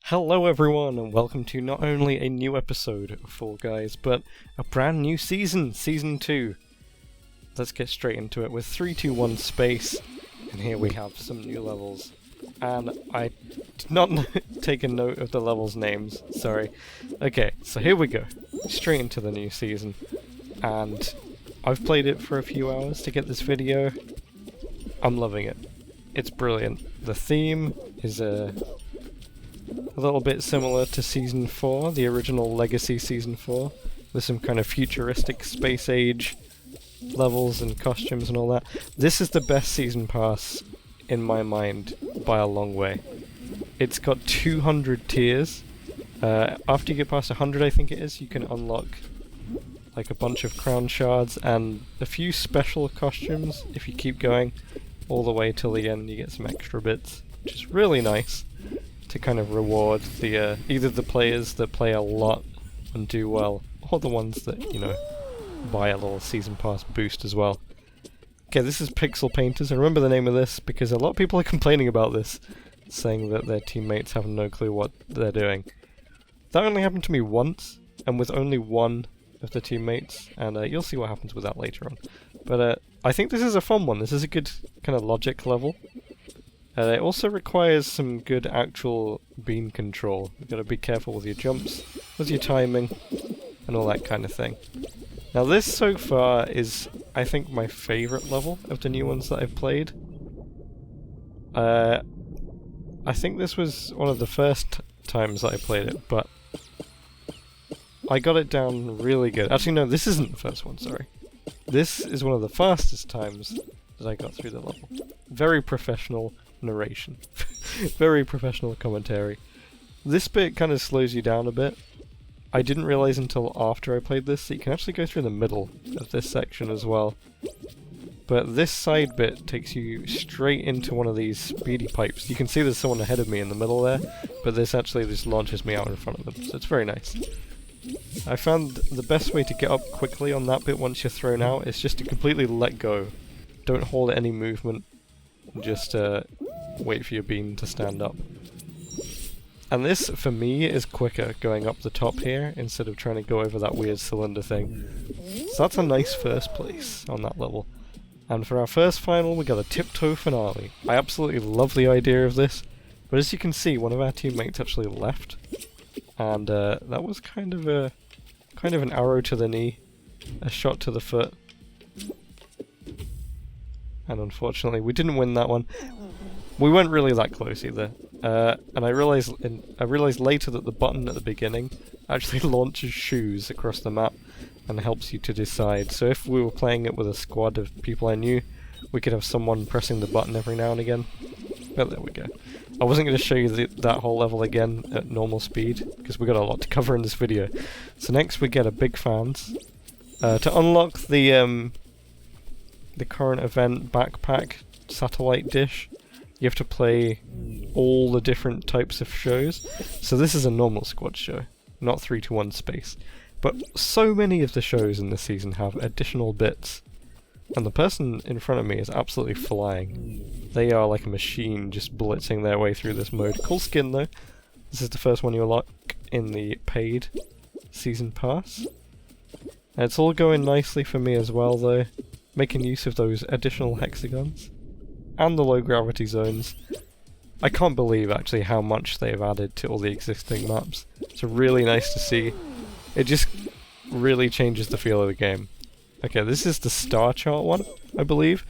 Hello everyone, and welcome to not only a new episode of Fall Guys, but a brand new season, Season 2. Let's get straight into it with 3, 2, 1 space, and here we have some new levels. And I did not take a note of the levels' names, sorry. Okay, so here we go, straight into the new season. And I've played it for a few hours to get this video. I'm loving it. It's brilliant. The theme is a little bit similar to Season 4, the original Legacy Season 4, with some kind of futuristic space age levels and costumes and all that. This is the best Season Pass in my mind by a long way. It's got 200 tiers. After you get past 100, I think it is, you can unlock like a bunch of crown shards and a few special costumes. If you keep going all the way till the end, you get some extra bits, which is really nice to kind of reward the either the players that play a lot and do well, or the ones that, you know, buy a little season pass boost as well. Okay, this is Pixel Painters. I remember the name of this because a lot of people are complaining about this, saying that their teammates have no clue what they're doing. That only happened to me once, and with only one of the teammates, and you'll see what happens with that later on. But I think this is a fun one. This is a good kind of logic level. It also requires some good actual beam control. You've got to be careful with your jumps, with your timing, and all that kind of thing. Now this so far is, I think, my favourite level of the new ones that I've played. I think this was one of the first times that I played it, but I got it down really good. Actually no, this isn't the first one, sorry. This is one of the fastest times that I got through the level. Very professional narration. Very professional commentary. This bit kind of slows you down a bit. I didn't realise until after I played this that you can actually go through the middle of this section as well. But this side bit takes you straight into one of these speedy pipes. You can see there's someone ahead of me in the middle there, but this actually just launches me out in front of them, so it's very nice. I found the best way to get up quickly on that bit once you're thrown out is just to completely let go. Don't hold any movement, just wait for your beam to stand up. And this, for me, is quicker going up the top here instead of trying to go over that weird cylinder thing. So that's a nice first place on that level. And for our first final, we got a tiptoe finale. I absolutely love the idea of this, but as you can see, one of our teammates actually left, and that was kind of an arrow to the knee, a shot to the foot. And unfortunately, we didn't win that one. We weren't really that close either. And I realized later that the button at the beginning actually launches shoes across the map and helps you to decide. So if we were playing it with a squad of people I knew, we could have someone pressing the button every now and again. But there we go. I wasn't going to show you that whole level again at normal speed, because we got a lot to cover in this video. So next we get a big fans. To unlock the current event backpack satellite dish, you have to play all the different types of shows. So this is a normal squad show, not 3 to 1 space. But so many of the shows in this season have additional bits. And the person in front of me is absolutely flying. They are like a machine just blitzing their way through this mode. Cool skin though. This is the first one you unlock in the paid season pass. And it's all going nicely for me as well though, making use of those additional hexagons and the low gravity zones. I can't believe actually how much they've added to all the existing maps. It's really nice to see. It just really changes the feel of the game. Okay, this is the Starchart one, I believe,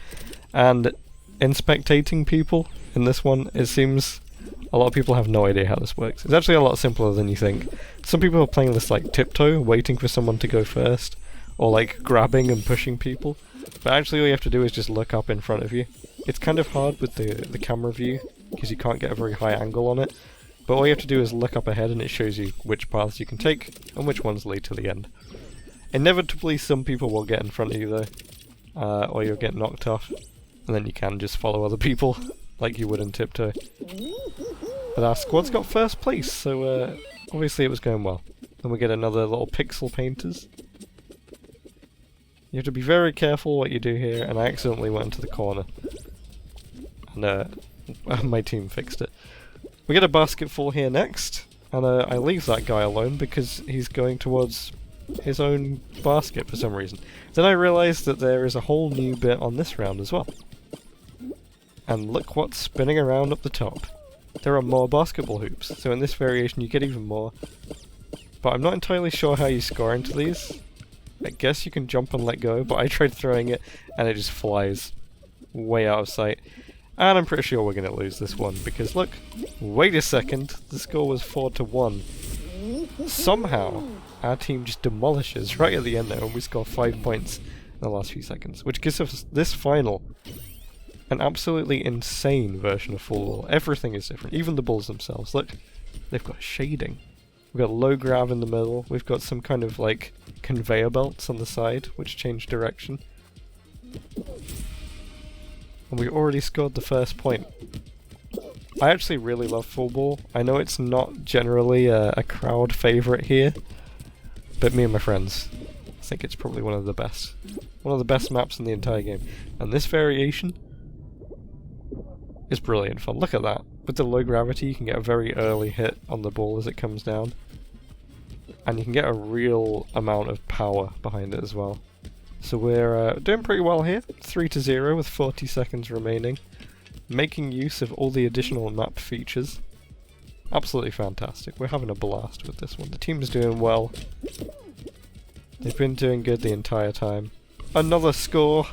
and in spectating people in this one, it seems a lot of people have no idea how this works. It's actually a lot simpler than you think. Some people are playing this like tiptoe, waiting for someone to go first, or like grabbing and pushing people, but actually all you have to do is just look up in front of you. It's kind of hard with the camera view, because you can't get a very high angle on it, but all you have to do is look up ahead and it shows you which paths you can take, and which ones lead to the end. Inevitably some people will get in front of you though, or you'll get knocked off, and then you can just follow other people, like you would in tiptoe. But our squad's got first place, so obviously it was going well. Then we get another little Pixel Painters. You have to be very careful what you do here, and I accidentally went into the corner. And my team fixed it. We get a basketful here next, and I leave that guy alone because he's going towards his own basket for some reason. Then I realised that there is a whole new bit on this round as well. And look what's spinning around up the top. There are more basketball hoops, so in this variation you get even more. But I'm not entirely sure how you score into these. I guess you can jump and let go, but I tried throwing it and it just flies way out of sight. And I'm pretty sure we're going to lose this one, because look, wait a second, the score was 4-1. Somehow, our team just demolishes right at the end there when we score 5 points in the last few seconds, which gives us this final an absolutely insane version of full ball. Everything is different, even the balls themselves. Look, they've got shading. We've got low grav in the middle, we've got some kind of like conveyor belts on the side which change direction. And we already scored the first point. I actually really love full ball. I know it's not generally a crowd favourite here, but me and my friends think it's probably one of the best. One of the best maps in the entire game. And this variation is brilliant fun. Look at that. With the low gravity you can get a very early hit on the ball as it comes down. And you can get a real amount of power behind it as well. So we're doing pretty well here. 3-0 with 40 seconds remaining. Making use of all the additional map features. Absolutely fantastic. We're having a blast with this one. The team's doing well. They've been doing good the entire time. Another score!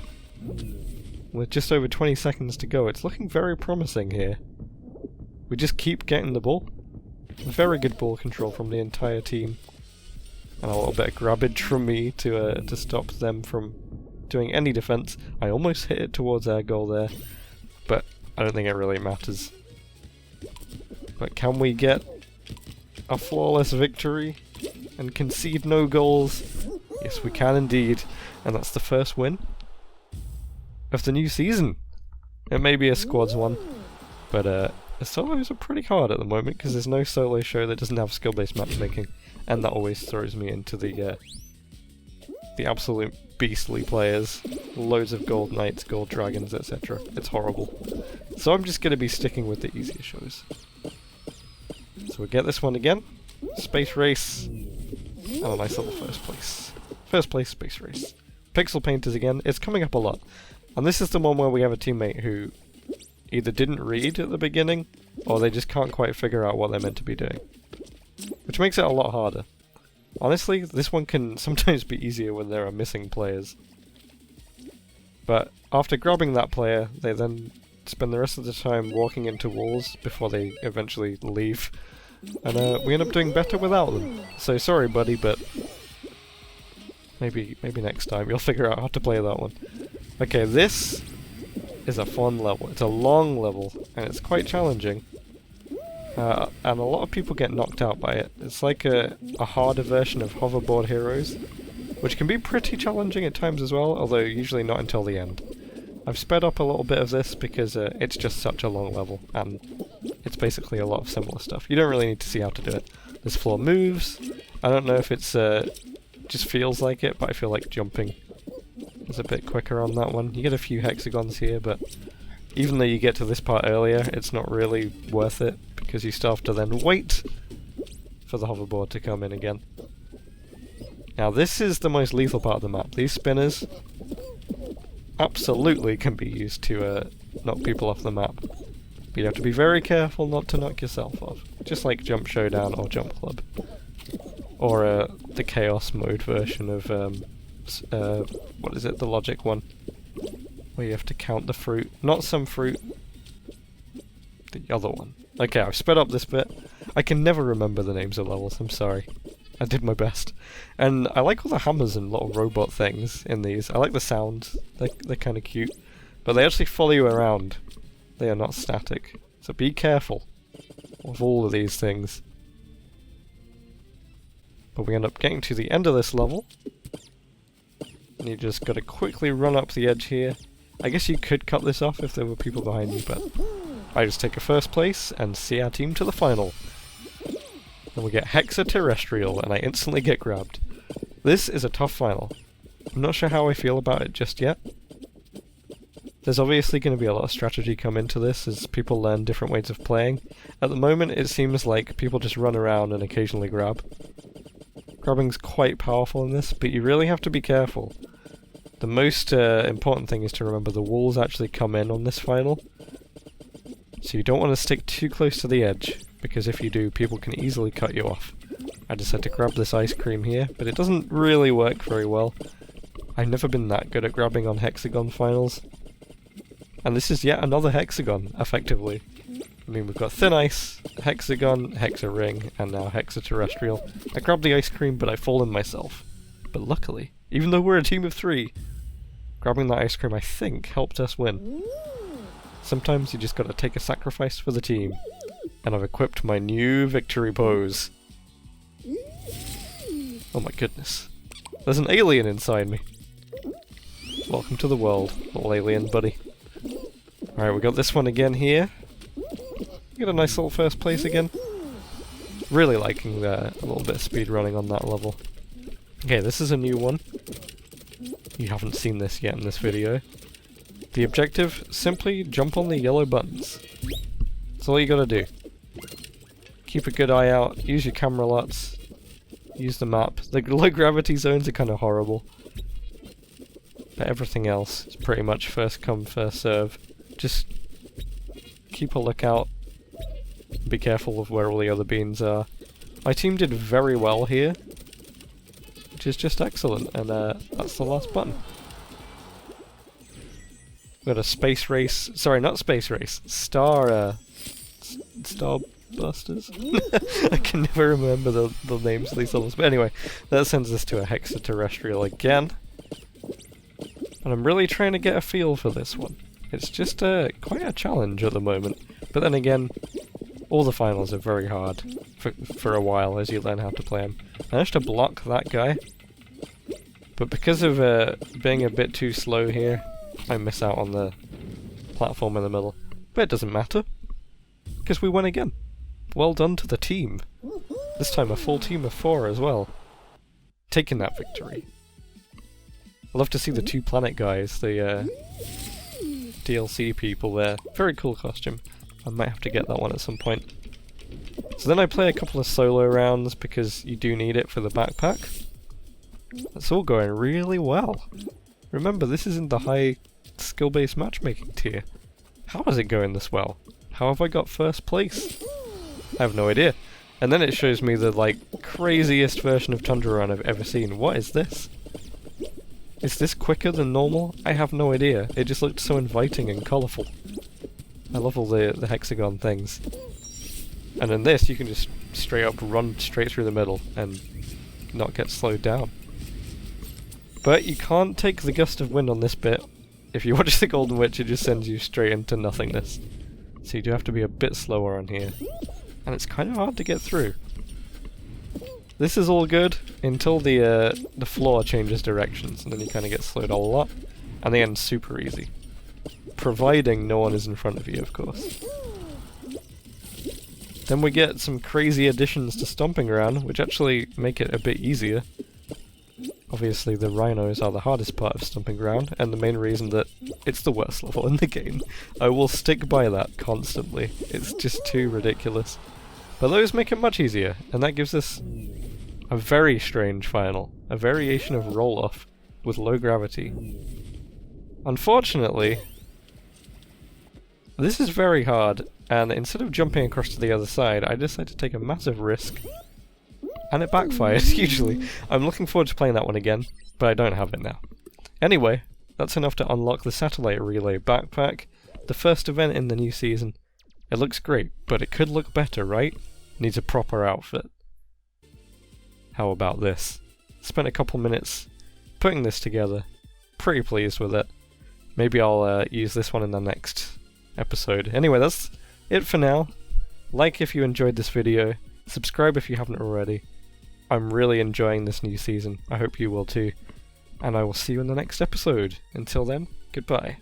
With just over 20 seconds to go. It's looking very promising here. We just keep getting the ball. Very good ball control from the entire team. And a little bit of grabbage from me to stop them from doing any defense. I almost hit it towards our goal there, but I don't think it really matters. But can we get a flawless victory and concede no goals? Yes, we can indeed. And that's the first win of the new season. It may be a squads one, but the solos are pretty hard at the moment because there's no solo show that doesn't have skill-based matchmaking, and that always throws me into the absolute beastly players. Loads of gold knights, gold dragons, etc. It's horrible. So I'm just going to be sticking with the easier shows. So we get this one again. Space race. And a nice little first place. First place space race. Pixel painters again. It's coming up a lot. And this is the one where we have a teammate who either didn't read at the beginning, or they just can't quite figure out what they're meant to be doing. Which makes it a lot harder. Honestly, this one can sometimes be easier when there are missing players. But after grabbing that player, they then spend the rest of the time walking into walls before they eventually leave. And we end up doing better without them. So sorry buddy, but maybe next time you'll figure out how to play that one. Okay, this is a fun level. It's a long level, and it's quite challenging. And a lot of people get knocked out by it. It's like a harder version of Hoverboard Heroes, which can be pretty challenging at times as well, although usually not until the end. I've sped up a little bit of this because it's just such a long level, and it's basically a lot of similar stuff. You don't really need to see how to do it. This floor moves. I don't know if it's just feels like it, but I feel like jumping is a bit quicker on that one. You get a few hexagons here, but even though you get to this part earlier, it's not really worth it, because you still have to then wait for the hoverboard to come in again. Now this is the most lethal part of the map. These spinners absolutely can be used to knock people off the map. But you have to be very careful not to knock yourself off. Just like Jump Showdown or Jump Club. Or the Chaos mode version of, what is it, the Logic one. Where you have to count the fruit. Not some fruit. The other one. Okay, I've sped up this bit. I can never remember the names of levels, I'm sorry. I did my best. And I like all the hammers and little robot things in these. I like the sounds. They're kind of cute. But they actually follow you around. They are not static. So be careful of all of these things. But we end up getting to the end of this level. And you just gotta quickly run up the edge here. I guess you could cut this off if there were people behind you, but I just take a first place and see our team to the final. And we get Hex-A-Terrestrial, and I instantly get grabbed. This is a tough final. I'm not sure how I feel about it just yet. There's obviously going to be a lot of strategy come into this as people learn different ways of playing. At the moment it seems like people just run around and occasionally grab. Grabbing's quite powerful in this, but you really have to be careful. The most important thing is to remember the walls actually come in on this final. So you don't want to stick too close to the edge, because if you do, people can easily cut you off. I just had to grab this ice cream here, but it doesn't really work very well. I've never been that good at grabbing on hexagon finals. And this is yet another hexagon, effectively. I mean, we've got thin ice, hexagon, hexa-ring, and now Hex-A-Terrestrial. I grabbed the ice cream, but I fallen myself. But luckily, even though we're a team of 3, grabbing that ice cream, I think, helped us win. Sometimes you just gotta take a sacrifice for the team. And I've equipped my new victory pose. Oh my goodness. There's an alien inside me. Welcome to the world, little alien buddy. Alright, we got this one again here. Get a nice little first place again. Really liking a little bit of speed running on that level. Okay, this is a new one. You haven't seen this yet in this video. The objective, simply jump on the yellow buttons. That's all you gotta do. Keep a good eye out, use your camera lots, use the map. The low gravity zones are kind of horrible. But everything else is pretty much first come, first serve. Just keep a lookout. Be careful of where all the other beans are. My team did very well here, which is just excellent, and that's the last button. We've got a space race, sorry, not space race, Star Busters? I can never remember the names of these levels, but anyway, that sends us to a Hex-A-Terrestrial again. And I'm really trying to get a feel for this one. It's just quite a challenge at the moment, but then again, all the finals are very hard for a while as you learn how to play them. I managed to block that guy, but because of being a bit too slow here, I miss out on the platform in the middle. But it doesn't matter, because we won again. Well done to the team. This time a full team of 4 as well. Taking that victory. I love to see the 2 planet guys, the DLC people there. Very cool costume. I might have to get that one at some point. So then I play a couple of solo rounds because you do need it for the backpack. That's all going really well. Remember, this is in the high skill-based matchmaking tier. How is it going this well? How have I got first place? I have no idea. And then it shows me the, like, craziest version of Tundra Run I've ever seen. What is this? Is this quicker than normal? I have no idea. It just looked so inviting and colourful. I love all the hexagon things. And in this, you can just straight up run straight through the middle and not get slowed down. But you can't take the gust of wind on this bit. If you watch the Golden Witch, it just sends you straight into nothingness. So you do have to be a bit slower on here. And it's kind of hard to get through. This is all good until the floor changes directions, and then you kind of get slowed a lot. And the end's super easy. Providing no one is in front of you, of course. Then we get some crazy additions to Stomping Ground, which actually make it a bit easier. Obviously the rhinos are the hardest part of Stomping Ground, and the main reason that it's the worst level in the game. I will stick by that constantly. It's just too ridiculous. But those make it much easier, and that gives us a very strange final. A variation of roll-off with low gravity. Unfortunately, this is very hard, and instead of jumping across to the other side, I decided to take a massive risk. And it backfired, hugely. I'm looking forward to playing that one again, but I don't have it now. Anyway, that's enough to unlock the Satellite Relay backpack, the first event in the new season. It looks great, but it could look better, right? Needs a proper outfit. How about this? Spent a couple minutes putting this together. Pretty pleased with it. Maybe I'll use this one in the next episode. Anyway, that's it for now. Like if you enjoyed this video. Subscribe if you haven't already. I'm really enjoying this new season. I hope you will too. And I will see you in the next episode. Until then, goodbye.